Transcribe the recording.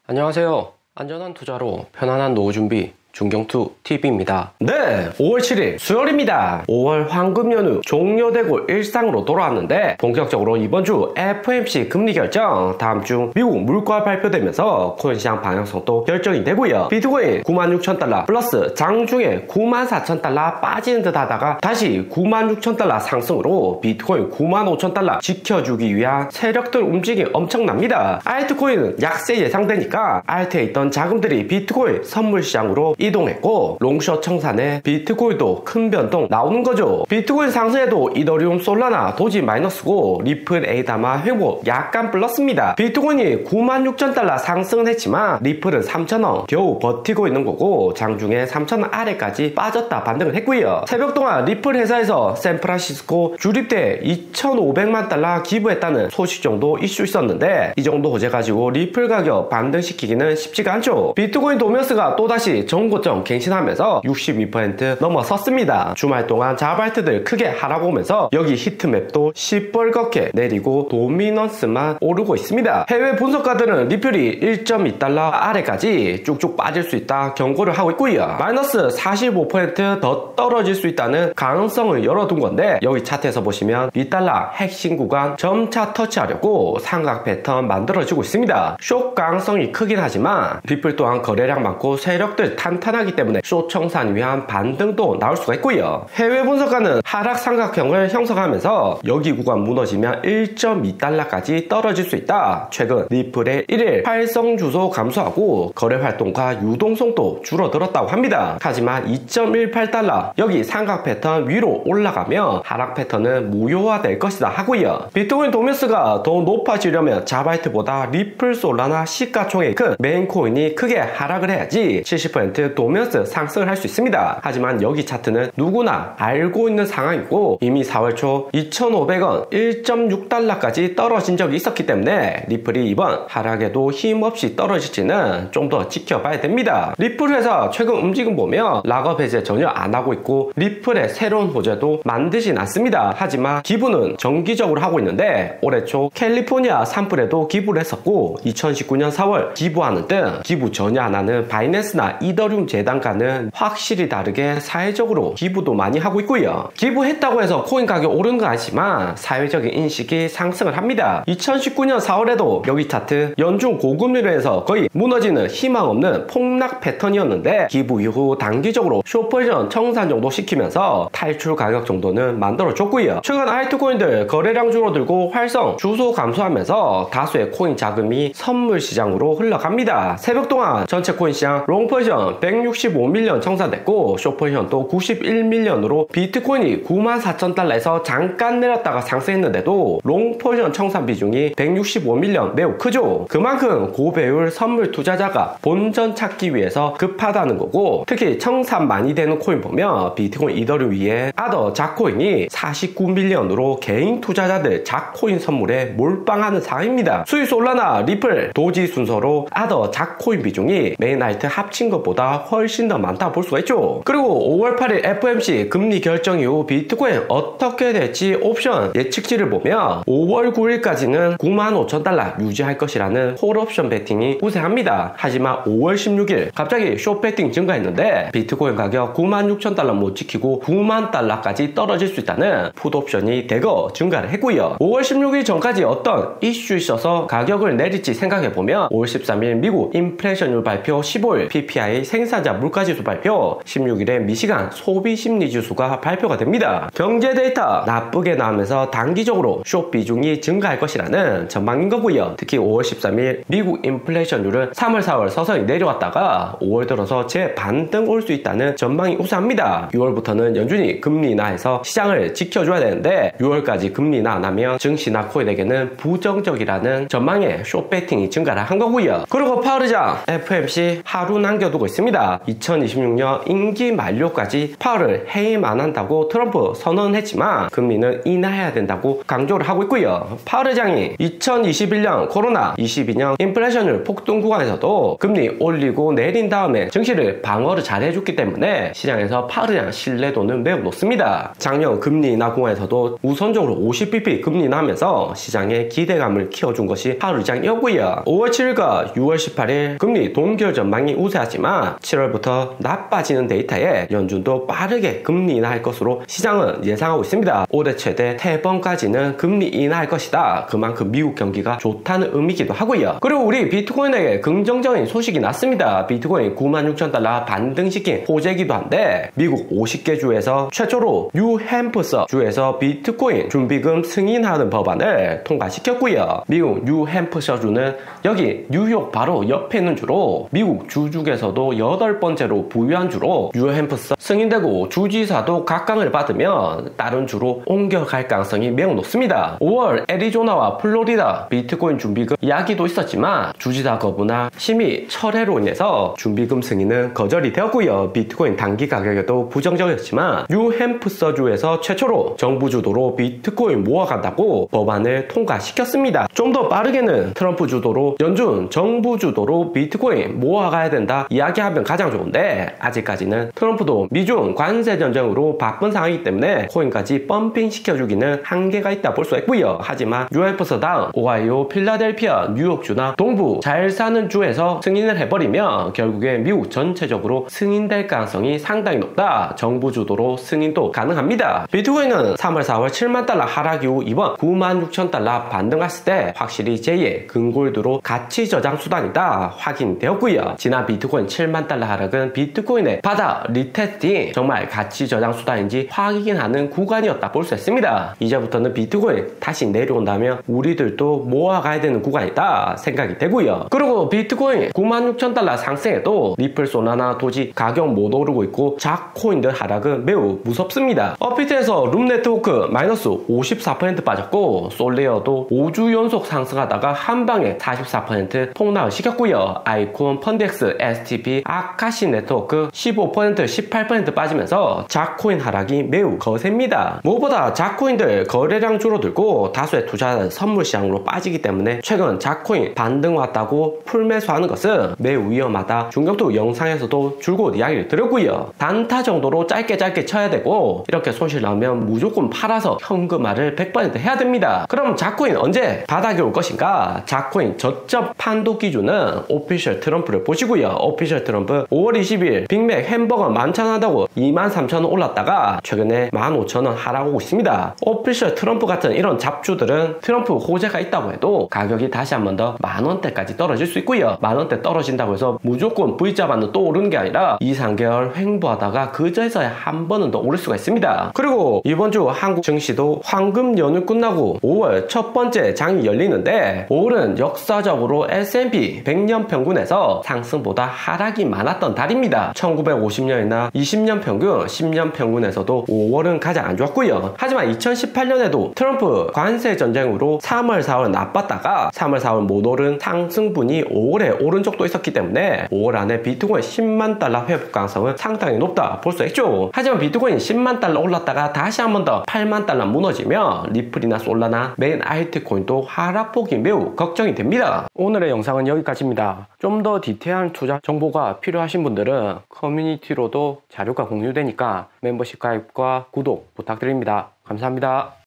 안녕하세요. 안전한 투자로 편안한 노후 준비 중경투TV입니다. 네, 5월 7일 수요일입니다. 5월 황금 연휴 종료되고 일상으로 돌아왔는데 본격적으로 이번 주 FOMC 금리 결정, 다음 주 미국 물가 발표되면서 코인 시장 방향성도 결정이 되고요. 비트코인 96,000달러 플러스 장중에 94,000달러 빠지는 듯 하다가 다시 96,000달러 상승으로 비트코인 95,000달러 지켜주기 위한 세력들 움직임이 엄청납니다. 알트코인은 약세 예상되니까 알트에 있던 자금들이 비트코인 선물 시장으로 이동했고 롱숏 청산에 비트코인도 큰 변동 나오는 거죠. 비트코인 상승에도 이더리움, 솔라나, 도지 마이너스고 리플, 에이다마 회복 약간 플러스입니다. 비트코인이 96,000달러 상승은 했지만 리플은 3,000원 겨우 버티고 있는 거고 장중에 3,000원 아래까지 빠졌다 반등을 했고요. 새벽 동안 리플 회사에서 샌프란시스코 주립대 2,500만 달러 기부했다는 소식 정도 이슈 있었는데 이 정도 호재 가지고 리플 가격 반등시키기는 쉽지가 않죠. 비트코인 도미어스가 또다시 정고점 갱신하면서 62% 넘어섰습니다. 주말 동안 자발트들 크게 하락고 오면서 여기 히트맵도 시뻘겋게 내리고 도미넌스만 오르고 있습니다. 해외 분석가들은 리플이 1.2달러 아래까지 쭉쭉 빠질 수 있다 경고를 하고 있고요. 마이너스 45% 더 떨어질 수 있다는 가능성을 열어둔 건데 여기 차트에서 보시면 2달러 핵심 구간 점차 터치하려고 삼각 패턴 만들어지고 있습니다. 쇼 가능성이 크긴 하지만 리플 또한 거래량 많고 세력들 탄탄하기 때문에 쇼 청산 위한 반등도 나올 수가 있고요. 해외 분석가는 하락 삼각형을 형성하면서 여기 구간 무너지면 1.2달러까지 떨어질 수 있다. 최근 리플의 1일 활성 주소 감소하고 거래 활동과 유동성도 줄어들었다고 합니다. 하지만 2.18달러 여기 삼각 패턴 위로 올라가면 하락 패턴은 무효화될 것이다 하고요. 비트코인 도미어스가 더 높아지려면 자바이트보다 리플, 솔라나 시가총액 큰 메인 코인이 크게 하락을 해야지 70% 도미어스 상승을 할 수 있습니다. 하지만 여기 차트는 누구나 알고 있는 상황이고 이미 4월 초 2,500원 1.6달러까지 떨어진 적이 있었기 때문에 리플이 이번 하락에도 힘없이 떨어질지는 좀 더 지켜봐야 됩니다. 리플 회사 최근 움직임 보면 락업 해제 전혀 안 하고 있고 리플의 새로운 호재도 만들진 않습니다. 하지만 기부는 정기적으로 하고 있는데 올해 초 캘리포니아 산불에도 기부를 했었고 2019년 4월 기부하는 등 기부 전혀 안 하는 바이낸스나 이더리움 재단가는 확실히 다르게 사회적으로 기부도 많이 하고 있고요. 기부했다고 해서 코인 가격 오르는 건 아니지만 사회적인 인식이 상승을 합니다. 2019년 4월에도 여기 차트 연중 고금리로 해서 거의 무너지는 희망 없는 폭락 패턴이었는데 기부 이후 단기적으로 숏포지션 청산 정도 시키면서 탈출 가격 정도는 만들어줬고요. 최근 알트코인들 거래량 줄어들고 활성 주소 감소하면서 다수의 코인 자금이 선물 시장으로 흘러갑니다. 새벽 동안 전체 코인 시장 롱포지션 165밀리언 청산됐고 숏포지션도 91밀리언으로 비트코인이 94,000달러에서 잠깐 내렸다가 상승했는데도 롱포지션 청산 비중이 165밀리언 매우 크죠. 그만큼 고배율 선물 투자자가 본전 찾기 위해서 급하다는 거고 특히 청산 많이 되는 코인 보면 비트코인 이더리움 위에 아더 자코인이 49밀리언으로 개인 투자자들 자코인 선물에 몰빵하는 상황입니다. 수익 솔라나, 리플, 도지 순서로 아더 자코인 비중이 메인 알트 합친 것보다 훨씬 더 많다 볼 수가 있죠. 그리고 5월 8일 FOMC 금리 결정 이후 비트코인 어떻게 될지 옵션 예측치를 보면 5월 9일까지는 95,000달러 유지할 것이라는 콜옵션 베팅이 우세합니다. 하지만 5월 16일 갑자기 숏 베팅 증가했는데 비트코인 가격 96,000달러 못 지키고 9만 달러까지 떨어질 수 있다는 풋옵션이 대거 증가를 했고요. 5월 16일 전까지 어떤 이슈 있어서 가격을 내릴지 생각해보면 5월 13일 미국 인플레이션율 발표, 15일 PPI 생산자 물가지수 발표, 16일에 미시간 소비심리지수가 발표가 됩니다. 경제 데이터 나쁘게 나오면서 단기적으로 숏 비중이 증가할 것이라는 전망인 거고요. 특히 5월 13일 미국 인플레이션율은 3월 4월 서서히 내려왔다가 5월 들어서 재반등 올 수 있다는 전망이 우세합니다. 6월부터는 연준이 금리 인하해서 시장을 지켜줘야 되는데 6월까지 금리 인하 안 하면 증시나 코인에게는 부정적이라는 전망에 숏 베팅이 증가를 한 거고요. 그리고 파월 의장 FOMC 하루 남겨두고 있습니다. 있습니다. 2026년 임기 만료까지 파월을 해임 안 한다고 트럼프 선언했지만 금리는 인하해야 된다고 강조를 하고 있고요. 파월 의장이 2021년 코로나, 22년 인플레이션율 폭등 구간에서도 금리 올리고 내린 다음에 증시를 방어를 잘 해줬기 때문에 시장에서 파월 의장 신뢰도는 매우 높습니다. 작년 금리 인하 구간에서도 우선적으로 50bp 금리 인하하면서 시장의 기대감을 키워준 것이 파월 의장이었고요. 5월 7일과 6월 18일 금리 동결 전망이 우세하지만 7월부터 나빠지는 데이터에 연준도 빠르게 금리 인하할 것으로 시장은 예상하고 있습니다. 올해 최대 3번까지는 금리 인하할 것이다. 그만큼 미국 경기가 좋다는 의미이기도 하고요. 그리고 우리 비트코인에게 긍정적인 소식이 났습니다. 비트코인 96,000달러 반등시킨 호재이기도 한데 미국 50개 주에서 최초로 뉴햄프서 주에서 비트코인 준비금 승인하는 법안을 통과시켰고요. 미국 뉴햄프셔 주는 여기 뉴욕 바로 옆에 있는 주로 미국 주 중에서도 8번째로 부유한 주로 뉴햄프서 승인되고 주지사도 각광을 받으면 다른 주로 옮겨갈 가능성이 매우 높습니다. 5월 애리조나와 플로리다 비트코인 준비금 이야기도 있었지만 주지사 거부나 심의 철회로 인해서 준비금 승인은 거절이 되었고요. 비트코인 단기 가격에도 부정적이었지만 뉴햄프서주에서 최초로 정부 주도로 비트코인 모아간다고 법안을 통과시켰습니다. 좀 더 빠르게는 트럼프 주도로 연준 정부 주도로 비트코인 모아가야 된다 이야기하면 가장 좋은데 아직까지는 트럼프도 미중 관세 전쟁으로 바쁜 상황이기 때문에 코인까지 펌핑 시켜주기는 한계가 있다 볼 수 있고요. 하지만 뉴햄프서 다음 오하이오, 필라델피아, 뉴욕주나 동부 잘 사는 주에서 승인을 해버리면 결국에 미국 전체적으로 승인될 가능성이 상당히 높다. 정부 주도로 승인도 가능합니다. 비트코인은 3월 4월 7만 달러 하락 이후 이번 96,000달러 반등했을 때 확실히 제2의 근골드로 가치 저장 수단이다 확인되었고요. 지난 비트코인 7만 달러 하락은 비트코인의 바닥 리테스팅 정말 가치 저장 수단인지 확인하는 구간이었다 볼 수 있습니다. 이제부터는 비트코인 다시 내려온다면 우리들도 모아가야 되는 구간이다 생각이 되고요. 그리고 비트코인 96,000달러 상승에도 리플, 소나나, 도지 가격 못 오르고 있고 작코인들 하락은 매우 무섭습니다. 업비트에서 룸 네트워크 마이너스 54% 빠졌고 솔레어도 5주 연속 상승하다가 한방에 44% 폭락을 시켰고요. 아이콘, 펀덱스, STP, 아카시 네트워크 15%, 18% 빠지면서 작코인 하락이 매우 거셉니다. 무엇보다 작코인들 거래량 줄어들고 다수의 투자자들 선물 시장으로 빠지기 때문에 최근 작코인 반등 왔다고 풀매수하는 것은 매우 위험하다. 중격투 영상에서도 줄곧 이야기를 드렸고요. 단타 정도로 짧게 쳐야 되고 이렇게 손실 나오면 무조건 팔아서 현금화를 100% 해야 됩니다. 그럼 작코인 언제 바닥이 올 것인가? 작코인 저점 판도 기준은 오피셜 트럼프를 보시고요. 오피셜 트럼프 5월 20일 빅맥 햄버거 만찬한다고 23,000원 올랐다가 최근에 15,000원 하락하고 있습니다. 오피셜 트럼프 같은 이런 잡주들은 트럼프 호재가 있다고 해도 가격이 다시 한 번 더 만원대까지 떨어질 수 있고요. 만원대 떨어진다고 해서 무조건 V자 반도 또 오르는 게 아니라 2-3개월 횡보하다가 그저에서야 한 번은 더 오를 수가 있습니다. 그리고 이번 주 한국 증시도 황금 연휴 끝나고 5월 첫 번째 장이 열리는데 5월은 역사적으로 S&P 100년 평균에서 상승보다 하락이 많았던 달입니다. 1950년이나 20년 평균, 10년 평균에서도 5월은 가장 안 좋았고요. 하지만 2018년에도 트럼프 관세 전쟁으로 3월, 4월 나빴다가 3월, 4월 못 오른 상승분이 5월에 오른 적도 있었기 때문에 5월 안에 비트코인 10만 달러 회복 가능성은 상당히 높다 볼 수 있죠. 하지만 비트코인 10만 달러 올랐다가 다시 한 번 더 8만 달러 무너지면 리플이나 솔라나 메인 알트코인도 하락폭이 매우 걱정이 됩니다. 오늘의 영상은 여기까지입니다. 좀 더 디테일한 투자 정보가 필요하신 분들은 커뮤니티로도 자료가 공유되니까 멤버십 가입과 구독 부탁드립니다. 감사합니다.